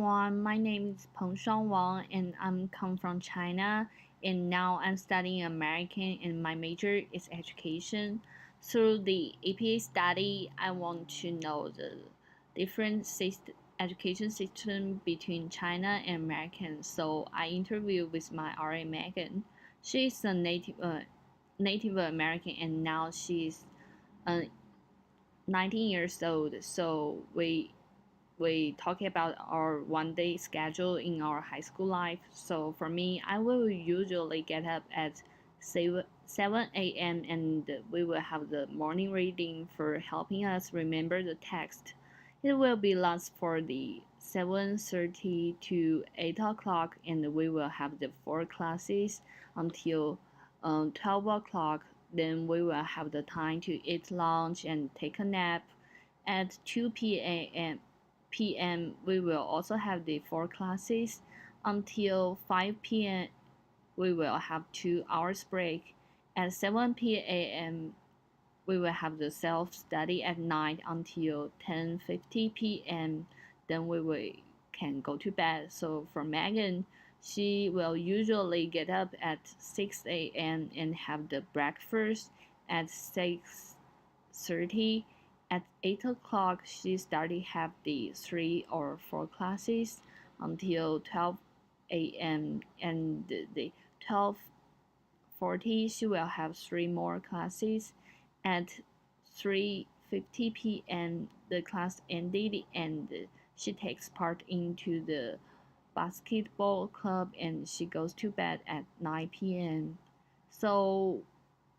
everyone. My name is Peng Shuang Wang, and I'm come from China. And now I'm studying American, and my major is education. Through the APA study, I want to know the different education system between China and American. So I interviewed with my RA Megan. She's a Native American, and now she's 19 years old. So we talk about our one day schedule in our high school life. So for me, I will usually get up at 7 a.m. and we will have the morning reading for helping us remember the text. It will be last for the 7:30 to 8 o'clock, and we will have the four classes until 12 o'clock. Then we will have the time to eat lunch and take a nap. At 2 p.m. we will also have the four classes. Until 5 p.m. we will have 2 hours break. At 7 p.m. we will have the self-study at night until 10:50 p.m. Then can go to bed. So for Megan, she will usually get up at 6 a.m. and have the breakfast at 6:30. At 8 o'clock, she started have the three or four classes until 12 a.m. and the 12:40 she will have three more classes. At 3:50 p.m. the class ended and she takes part into the basketball club and she goes to bed at 9 p.m. So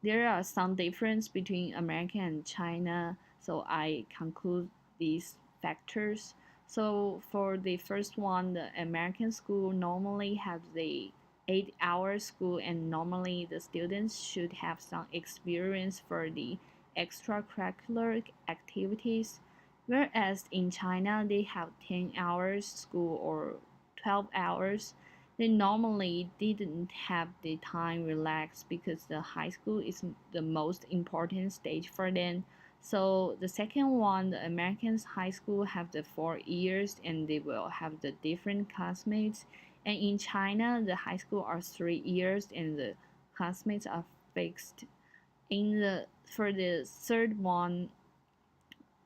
there are some difference between America and China, so I conclude these factors. So for the first one, the American school normally have the 8-hour school, and normally the students should have some experience for the extracurricular activities, whereas in China they have 10 hours school or 12 hours. They normally didn't have the time relax because the high school is the most important stage for them. So the second one, the Americans high school have the 4 years and they will have the different classmates. And in China, the high school are 3 years and the classmates are fixed. In the for the third one,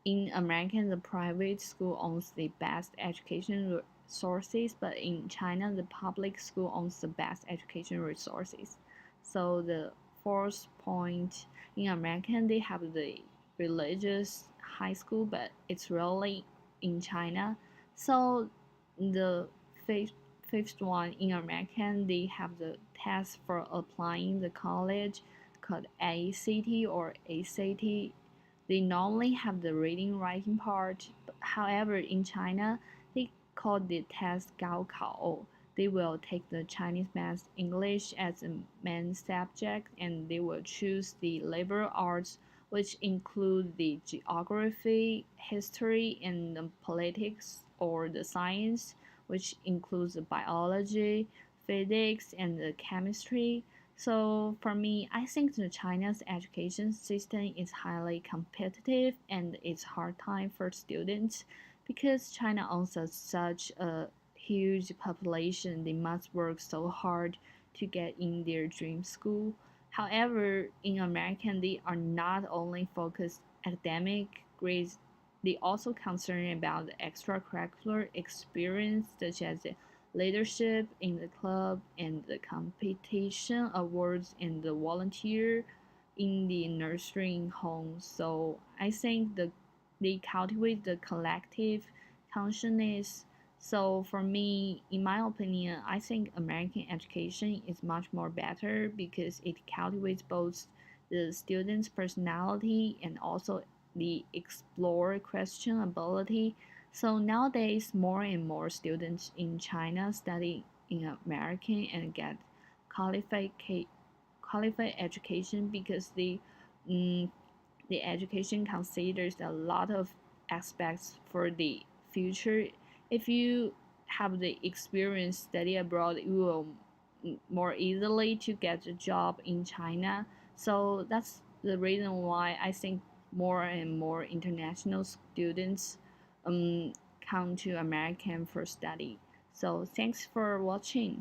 in America, the private school owns the best education resources, but in China, the public school owns the best education resources. So the fourth point, in America, they have the religious high school, but it's rarely in China. So the fifth, fifth one, in America, they have the test for applying the college called ACT or ACT. They normally have the reading writing part. However, in China, they call the test Gaokao. They will take the Chinese, math, English as a main subject, and they will choose the liberal arts, which include the geography, history, and the politics, or the science, which includes the biology, physics, and the chemistry. So for me, I think the China's education system is highly competitive and it's hard time for students because China owns such a huge population. They must work so hard to get in their dream school. However, in America, they are not only focused academic grades, they also concerned about the extracurricular experience such as the leadership in the club and the competition awards and the volunteer in the nursing home. So I think they cultivate the collective consciousness. So for me, in my opinion, I think American education is much more better because it cultivates both the student's personality and also the explore question ability. So nowadays, more and more students in China study in American and get qualified qualified education because mm, the education considers a lot of aspects for the future. If you have the experience study abroad, you will more easily to get a job in China. So that's the reason why I think more and more international students um, come to American for study. So thanks for watching.